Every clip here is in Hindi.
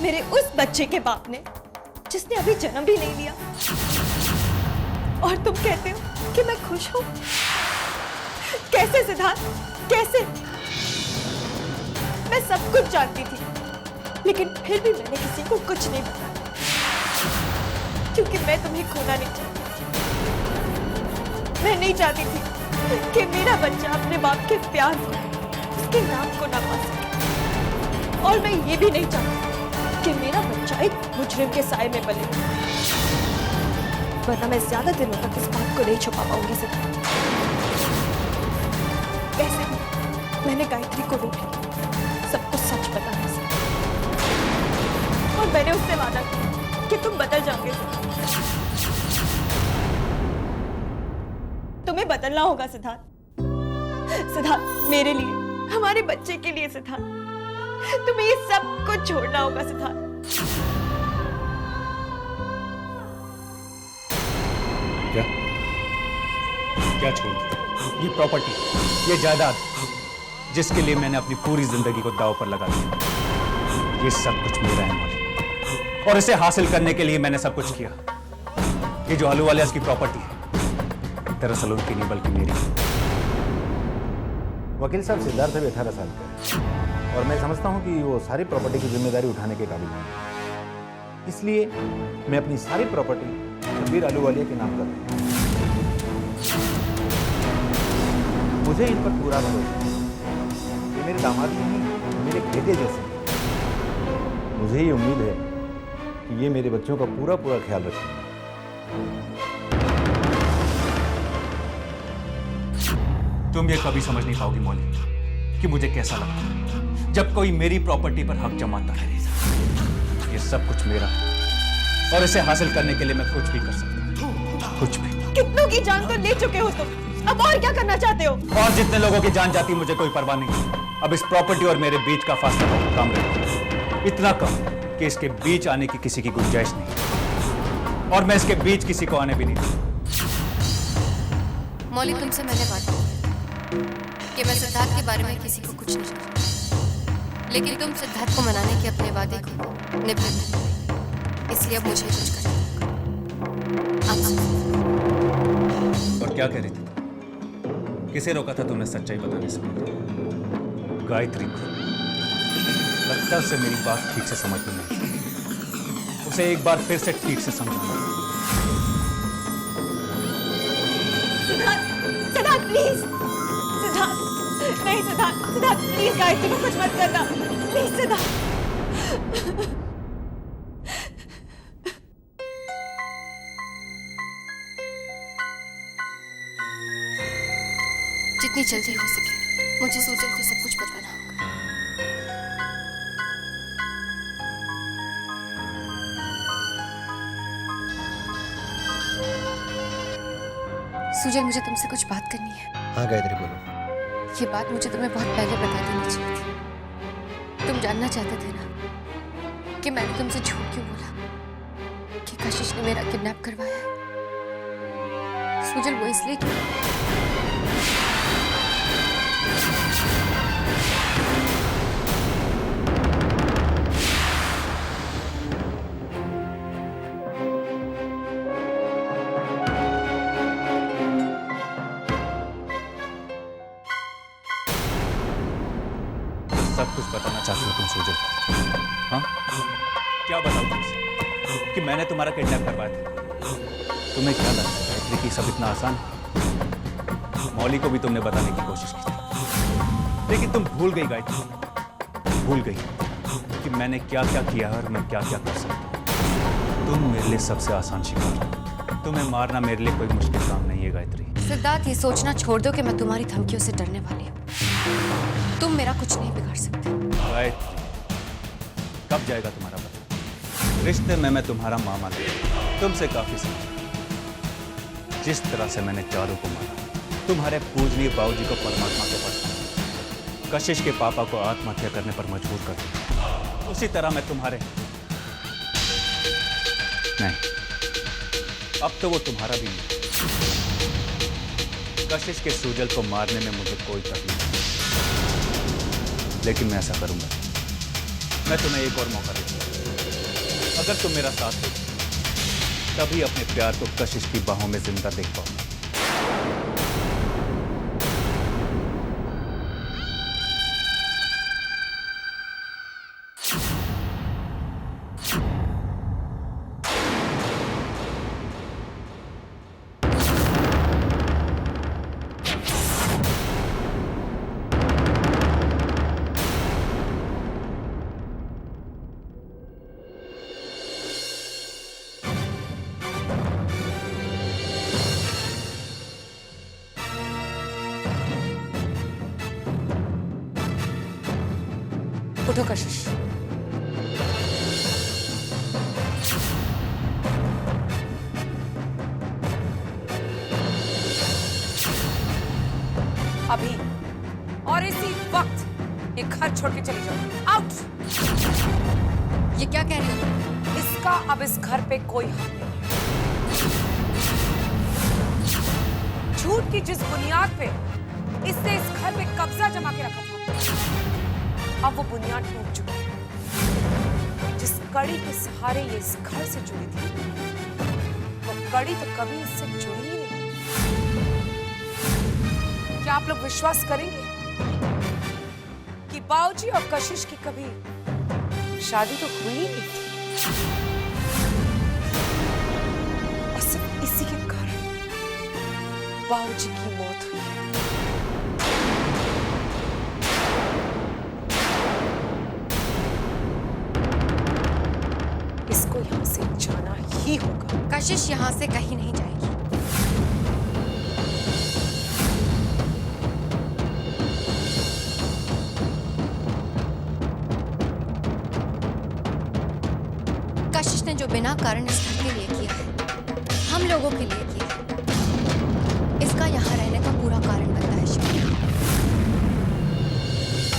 मेरे उस बच्चे के बाप ने जिसने अभी जन्म भी नहीं लिया। और तुम कहते हो कि मैं खुश हूं? कैसे सिद्धार्थ, कैसे? मैं सब कुछ जानती थी, लेकिन फिर भी मैंने किसी को कुछ नहीं बताया, क्योंकि मैं तुम्हें खोना नहीं चाहती थी। मैं नहीं चाहती थी कि मेरा बच्चा अपने बाप के प्यार को, उसके नाम को ना पा सके। और मैं ये भी नहीं चाहती कि मेरा बच्चा एक मुजरिम के साए में पले, वरना मैं ज्यादा दिनों तक इस बात को नहीं छुपा पाऊंगी सिद्धार्थ। वैसे भी मैंने गायत्री को रोक लिया सब कुछ सच बताने से, और मैंने उससे वादा किया कि तुम बदल जाओगे सिद्धार्थ। तुम्हें बदलना होगा सिद्धार्थ। सिद्धार्थ, मेरे लिए, हमारे बच्चे के लिए सिद्धार्थ, तुम्हें ये सब कुछ छोड़ना होगा सिद्धार्थ। क्या क्या छोड़ दी? ये प्रॉपर्टी, ये जायदाद, जिसके लिए मैंने अपनी पूरी जिंदगी को दांव पर लगा दिया, ये सब कुछ मेरा है मौली। और इसे हासिल करने के लिए मैंने सब कुछ किया। ये जो आलूवालिया की प्रॉपर्टी है, दरअसल उनकी नहीं बल्कि मेरी। वकील साहब, सिद्धार्थ अभी 18 साल का है और मैं समझता हूं कि वो सारी प्रॉपर्टी की जिम्मेदारी उठाने के काबिल है। इसलिए मैं अपनी सारी प्रॉपर्टी शब्बीर आलूवालिया के नाम कर रहा हूं। मुझे इन पर पूरा भरोसा है। ये मेरे दामाद नहीं, मेरे बेटे जैसे हैं। मुझे ये उम्मीद है कि ये मेरे बच्चों का पूरा पूरा ख्याल रखेंगे। तुम ये कभी समझ नहीं पाओगी मौली कि मुझे कैसा लगता है जब कोई मेरी प्रॉपर्टी पर हक जमाता है। ये सब कुछ मेरा है और इसे हासिल करने के लिए मैं कुछ भी कर सकता हूं, कुछ भी। कितनों की जान तो ले चुके हो तुम, अब और क्या करना चाहते हो? और जितने लोगों की जान जाती मुझे कोई परवाह नहीं। अब इस प्रॉपर्टी और मेरे बीच का फासला बहुत कम रहेगा, इतना कम कि इसके बीच आने की किसी की गुंजाइश नहीं, और मैं इसके बीच किसी को आने भी नहीं दूंगा। मौली, तुमसे मैंने बात की कि मैं सिद्धार्थ के बारे में किसी को कुछ नहीं जानती, लेकिन तुम सिद्धार्थ को मनाने के अपने वादे को निभाना, इसलिए अब मुझे कुछ करना होगा। और क्या कह रही थी? किसे रोका था तुमने सच्चाई बताने से? गायत्री को। लगता से मेरी बात ठीक से समझ में नहीं, उसे एक बार फिर से ठीक से समझाना। सिद्धार्थ, सिद्धार्थ प्लीज, सिद्धार्थ, नहीं सिद्धार्थ, सिद्धार्थ प्लीज गायत्री को कुछ मत करना, प्लीज सिद्धार्थ। जितनी जल्दी हो सके मुझे सुजल को सब कुछ बताना होगा। सुजल, मुझे तुमसे कुछ बात करनी है। हाँ गायत्री, बोलो। ये बात मुझे तुम्हें बहुत पहले बता देनी चाहिए थी। तुम जानना चाहते थे ना कि मैंने तुमसे झूठ क्यों बोला कि कशिश ने मेरा किडनैप करवाया है। सुजल, वो इसलिए क्यों? सब कुछ बताना चाहती हो तुम सुजल? हाँ, क्या बताऊं तुमसे कि मैंने तुम्हारा किडनैप करवाया था? तुम्हें क्या लगता है गायत्री कि सब इतना आसान है? मौली को भी तुमने बताने की कोशिश की थी, लेकिन तुम भूल गई गायत्री, भूल गई कि मैंने क्या क्या किया है और मैं क्या क्या कर सकता हूं। तुम मेरे लिए सबसे आसान शिकार हो। तुम्हें मारना मेरे लिए कोई मुश्किल काम नहीं है गायत्री। सिद्धार्थ, ये सोचना छोड़ दो कि मैं तुम्हारी धमकियों से डरने वाली हूँ। तुम मेरा कुछ नहीं बिगाड़ सकते। गायत्री, कब जाएगा तुम्हारा पता? रिश्ते में मैं तुम्हारा मामा नहीं, तुमसे काफी समझा। जिस तरह से मैंने चारों को मारा, तुम्हारे पूजनीय बाबूजी को परमात्मा के पद, कशिश के पापा को आत्महत्या करने पर मजबूर कर दिया, उसी तरह मैं तुम्हारे नहीं, अब तो वो तुम्हारा भी नहीं। कशिश के सुजल को मारने में मुझे कोई तकलीफ नहीं, लेकिन मैं ऐसा करूंगा। मैं तुम्हें एक और मौका दूंगा। अगर तुम मेरा साथ दो तभी अपने प्यार को कशिश की बाहों में जिंदा देख पाओ। उठो कशिश। अभी और इसी वक्त ये घर छोड़ के चली जाओ। आउट। ये क्या कह रही हो? इसका अब इस घर पे कोई हक नहीं है। झूठ की जिस बुनियाद पे इसने इस घर पे कब्जा जमा के रखा था, अब वो बुनियाद टूट चुकी है। जिस कड़ी के सहारे ये इस घर से जुड़ी थी, वो कड़ी तो कभी इससे जुड़ी ही नहीं। क्या आप लोग विश्वास करेंगे कि बाऊजी और कशिश की कभी शादी तो हुई ही नहीं थी, और सिर्फ इसी के कारण बाऊजी की मौत हुई है। इसको यहां से जाना ही होगा। कशिश यहाँ से कहीं नहीं जाएगी। कशिश ने जो बिना कारण इस घर के लिए किया है, हम लोगों के लिए किया है, इसका यहाँ रहने का पूरा कारण बनता है शिव।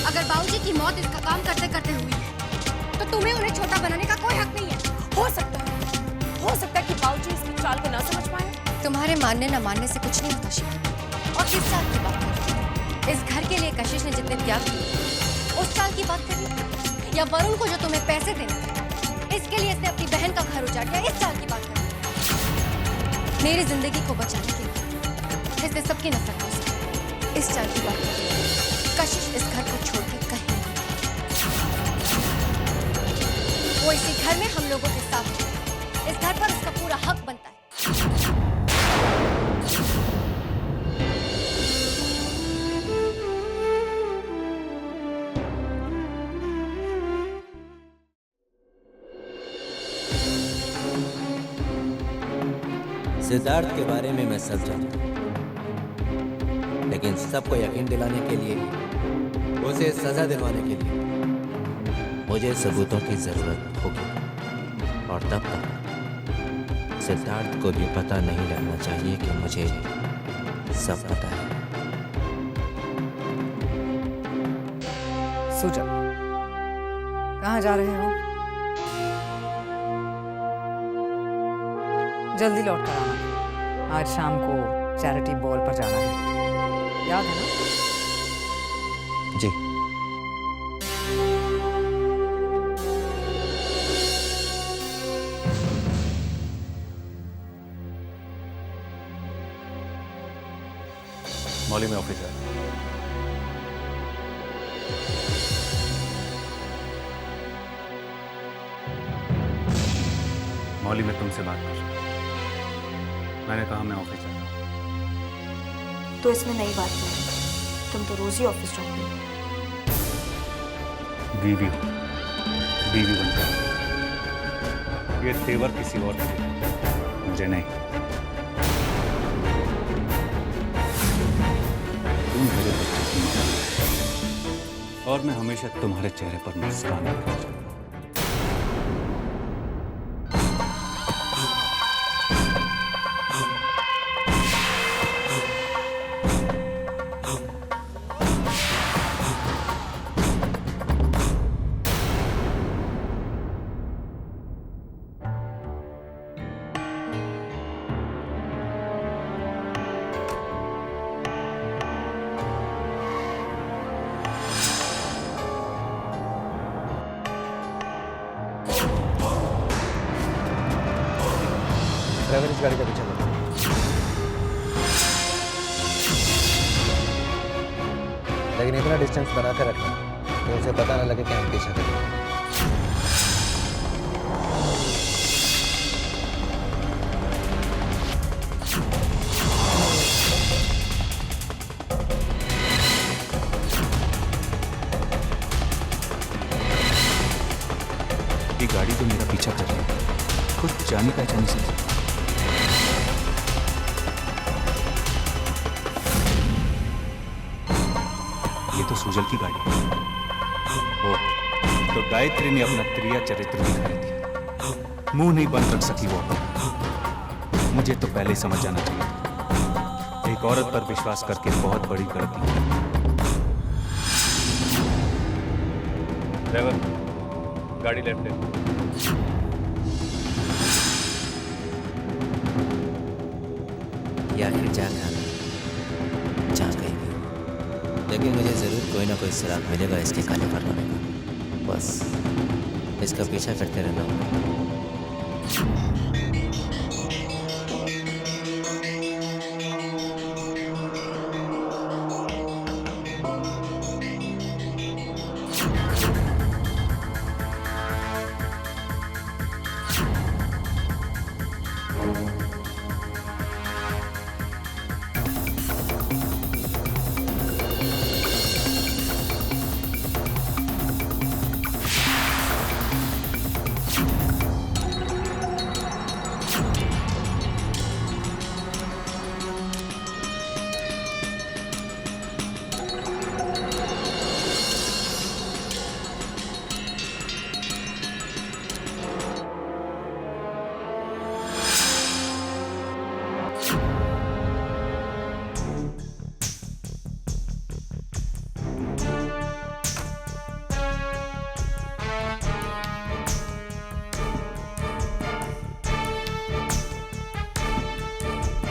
अगर बाबूजी की मौत इसका काम करते करते हुई है, तो तुम्हें उन्हें छोटा बनाने का कोई हक नहीं है। हो सकता है कि बाऊजी इसकी चाल को ना समझ पाए। तुम्हारे मानने न मानने से कुछ नहीं होता शिव। और किस चाल की बात कर रही हो? इस घर के लिए कशिश ने जितने त्याग किए, उस चाल की बात कर रही हो? या वरुण को जो तुम्हें पैसे देने थे, इसके लिए इसने अपनी बहन का घर उजाड़ दिया, इस चाल की बात कर रही हो? मेरी जिंदगी को बचाने के लिए इसने सबकी नफरत कर दी, इस चाल की बात कर रही हो? कशिश इस घर को छोड़ के कहीं नहीं जाएगी। वो इसी घर में हम लोगों के साथ है। इस घर पर उसका पूरा हक बनता है। सिद्धार्थ के बारे में मैं सब जानता हूं, लेकिन सबको यकीन दिलाने के लिए, उसे सजा दिलवाने के लिए मुझे सबूतों की जरूरत होगी। और तब तक सिद्धार्थ को भी पता नहीं लगना चाहिए कि मुझे सब पता है। सुजा, कहाँ जा रहे हो? जल्दी लौट कर आना। आज शाम को चैरिटी बॉल पर जाना है, याद है ना? जी। मौली में ऑफिस है। मौली में तुमसे बात कर रहा हूं। मैंने कहा मैं ऑफिस जाता हूं। तो इसमें नई बात नहीं है, तुम तो रोज ही ऑफिस जाते हो। बीवी हो, बीवी बनकर। ये तेवर किसी और के लिए, मुझे नहीं। तुम मेरे बच्चे की मां हो, और मैं हमेशा तुम्हारे चेहरे पर मुस्कान रखना चाहूंगा। ड्राइवर इस गाड़ी का पीछा करो। लेकिन इतना डिस्टेंस बना कर रखना कि उसे पता न लगे कि हम पीछा कर रहे हैं। ये गाड़ी तो मेरा पीछा कर रही है, कुछ जानी पहचानी से। ये तो सुजल की गाड़ी है। ओ, तो गायत्री ने अपना त्रिया चरित्र दिखा दिया। मुंह नहीं बंद रख सकी वो अपना। मुझे तो पहले ही समझ जाना चाहिए था। एक औरत पर विश्वास करके बहुत बड़ी गलती। ड्राइवर, गाड़ी लेफ्ट ले। या फिर जा खाना जहाँ कहीं भी, लेकिन मुझे ज़रूर कोई ना कोई सुराग मिलेगा इसके काले कारनामे का। बस इसका पीछा करते रहना होगा।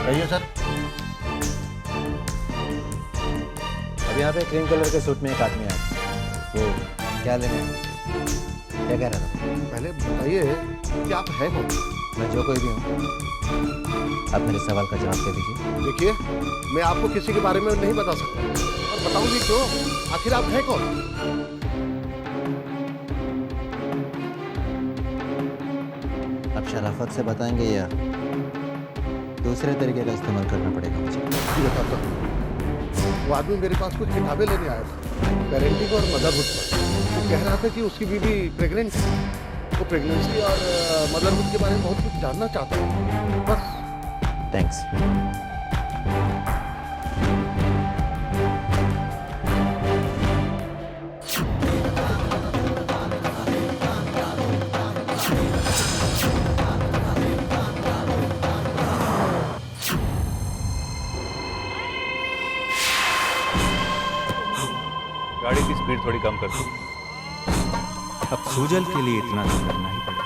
कहिए सर। अब यहाँ पे क्रीम कलर के सूट में एक आदमी आया। वो क्या लेने आया? क्या कह रहा था? पहले बताइए कि आप हैं कौन? मैं जो कोई भी हूँ, आप मेरे सवाल का जवाब दे दीजिए। देखिए, मैं आपको किसी के बारे में नहीं बता सकता, और बताऊंगी क्यों। आखिर आप हैं कौन? अब शराफत से बताएंगे या दूसरे तरीके का इस्तेमाल करना पड़ेगा मुझे? जी बताता हूँ। वो आदमी मेरे पास कुछ किताबें लेने आया था, पेरेंटिंग और मदरहुड पर। वो कह रहा था कि उसकी बीवी प्रेग्नेंट है। वो प्रेगनेंसी और मदरहुड के बारे में बहुत कुछ जानना चाहता है। बस। थैंक्स। गाड़ी की स्पीड थोड़ी कम कर दो। अब सुजल के लिए इतना तो करना ही पड़ेगा।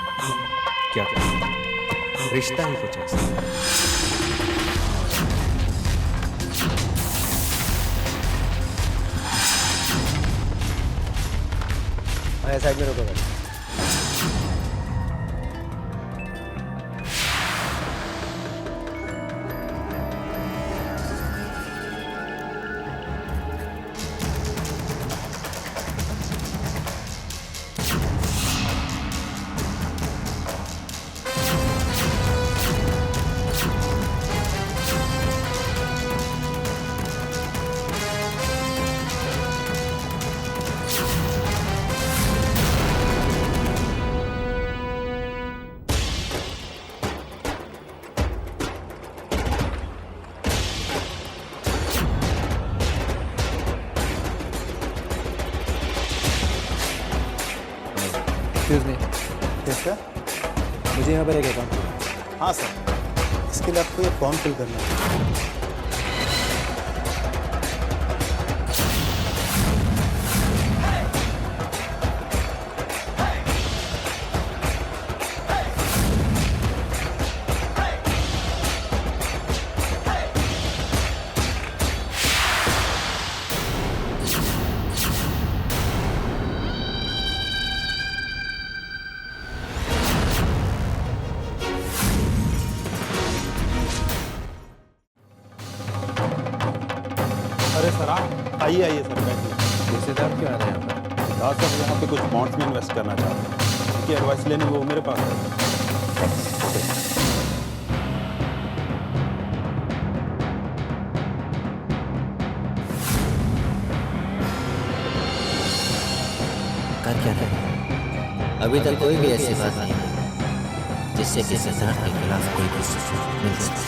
क्या करें, रिश्ता ही कुछ ऐसा है। मैं साइड में रोको। एक्सक्यूज मी, कैसा? मुझे यहाँ पर एक अकाउंट। हाँ सर, इसके लिए आपको एक फॉर्म फिल करना है। आइए आइए सर बैठिए। ये सिद्धार्थ क्यों आ रहे हैं यहाँ पर? सिद्धार्थ सर यहाँ पे कुछ बॉन्ड्स में इन्वेस्ट करना चाहते हैं, उनकी एडवाइस लेने वो मेरे पास है। कर क्या रहे? अभी तक कोई भी ऐसी बात नहीं है जिससे कि सिद्धार्थ के खिलाफ कोई भी सबूत मिल सके।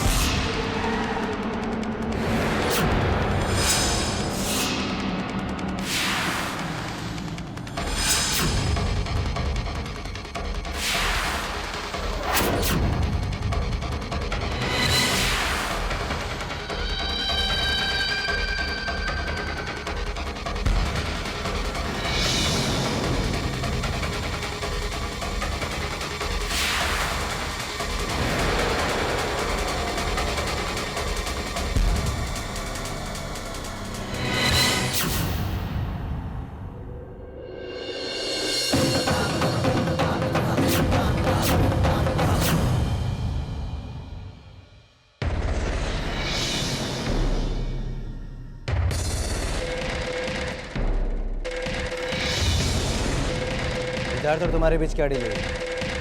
सिद्धार्थ और तुम्हारे बीच क्या डील है?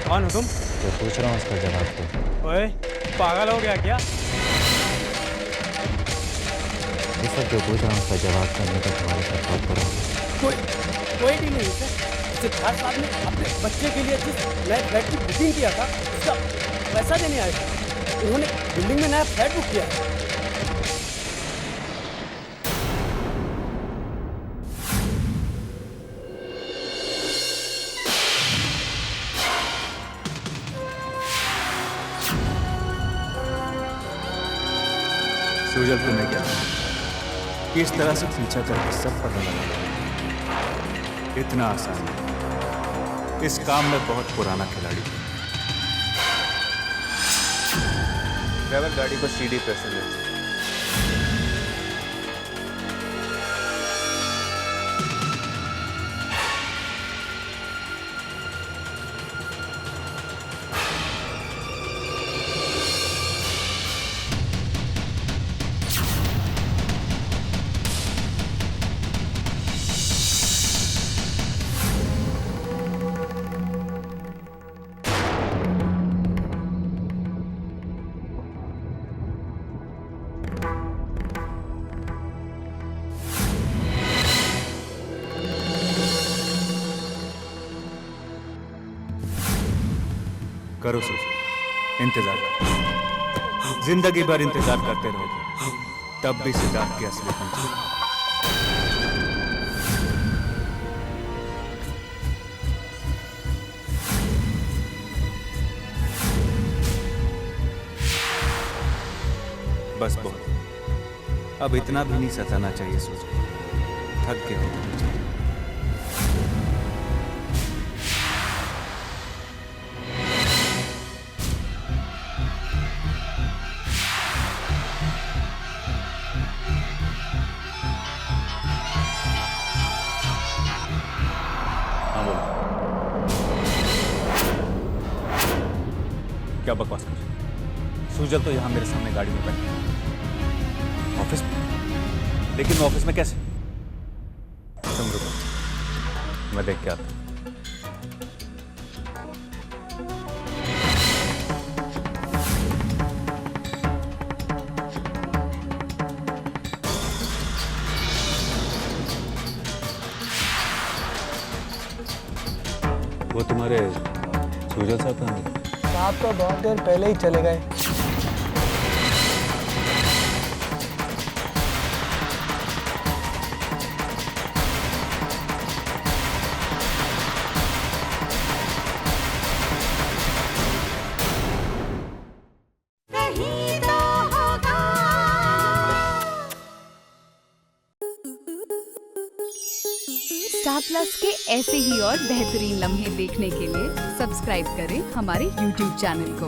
कौन हो तुम? जो पूछ रहा हूँ उसका जवाब दो। ओए पागल हो गया क्या? इस वक्त जो पूछ रहा हूँ उसका जवाब करने का तुम्हारे साथ बहुत बुरा कोई डील नहीं सर। सिद्धार्थ साहब ने अपने बच्चे के लिए जिस नए फ्लैट की बुकिंग किया था उसका पैसा देने आए थे। उन्होंने बिल्डिंग में नया फ्लैट बुक किया है। सुजल तुमने क्या किस तरह से पीछा करके सब पता लगा? इतना आसान नहीं। इस काम में बहुत पुराना खिलाड़ी हूं। ड्राइवर गाड़ी को सीढ़ी पे से ले। करो सोचो, इंतजार करो। जिंदगी भर इंतजार करते रहोगे, तब भी सिद्धार्थ की असली पहचान। बस बहुत, अब इतना भी नहीं सताना चाहिए सोचो। थक गया हूं। हाँ बोलो, क्या बकवास कर रहे हो? सुजल तो यहाँ मेरे सामने गाड़ी में बैठी है। ऑफिस में? लेकिन मैं ऑफिस में कैसे? तुम रुको, मैं देख के आता हूँ। वो तुम्हारे सुजल साहब कहाँ गए? साहब तो बहुत देर पहले ही चले गए। स्टार प्लस के ऐसे ही और बेहतरीन लम्हे देखने के लिए सब्सक्राइब करें हमारे YouTube चैनल को।